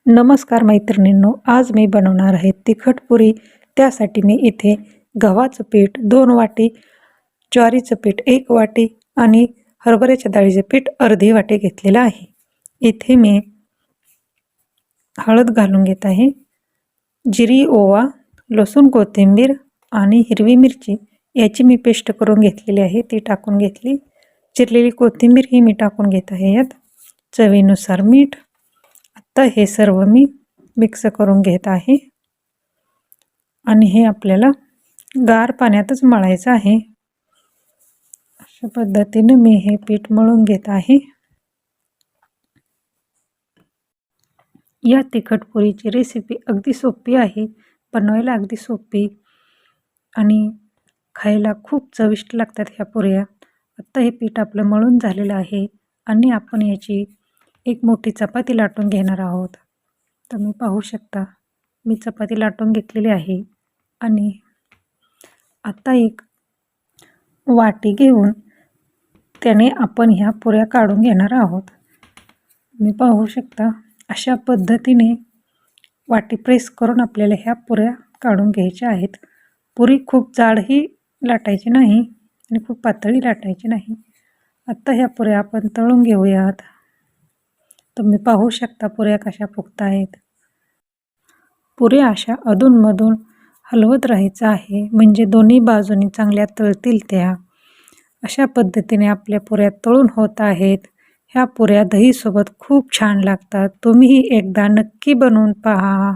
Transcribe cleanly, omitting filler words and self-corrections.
नमस्कार मैत्रिणींनो, आज मी बनवणार आहे तिखट पुरी। त्यासाठी मी इथे गव्हाचं पीठ 2 वाटी, ज्वारीचं पीठ 1 वाटी आणि हरभऱ्याच्या डाळीचे पीठ अर्धी वाटी घेतलेलं आहे। इथे मी हळद घालून घेत आहे, जिरी, ओवा, लसूण, कोथिंबीर आणि हिरवी मिरची याची मी पेस्ट करून घेतलेली आहे, ती टाकून घेतली। चिरलेली कोथिंबीर ही मी टाकून घेत आहे। यात चवीनुसार मीठ। आता हे सर्व मी मिक्स करून घेत आहे आणि हे आपल्याला गार पाण्यातच मळायचं आहे। अशा पद्धतीने मी हे पीठ मळून घेत आहे। या तिखट पुरीची रेसिपी अगदी सोपी आहे, बनवायला अगदी सोपी आणि खायला खूप चविष्ट लागतात ह्या पुऱ्या। आता हे पीठ आपलं मळून झालेलं आहे आणि आपण याची एक मोठी चपाती लाटून घेणार आहोत। तुम्ही पाहू शकता, मी चपाती लाटून घेतलेली आहे आणि आता एक वाटी घेऊन त्याने आपण ह्या पुऱ्या काढून घेणार आहोत। तुम्ही पाहू शकता, अशा पद्धतीने वाटी प्रेस करून आपल्याला ह्या पुऱ्या काढून घ्यायच्या आहेत। पुरी खूप जाडही लाटायची नाही आणि खूप पातळी लाटायची नाही। आता ह्या पुऱ्या आपण तळून घेऊयात। तुम्ही पाहू शकता पुऱ्या कशा फुगत आहेत। पुऱ्या अशा अधूनमधून हलवत राहायचं आहे, म्हणजे दोन्ही बाजूनी चांगल्या तळतील त्या। अशा पद्धतीने आपल्या पुऱ्या तळून होत आहेत। ह्या पुऱ्या दहीसोबत खूप छान लागतात। तुम्हीही एकदा नक्की बनवून पहा।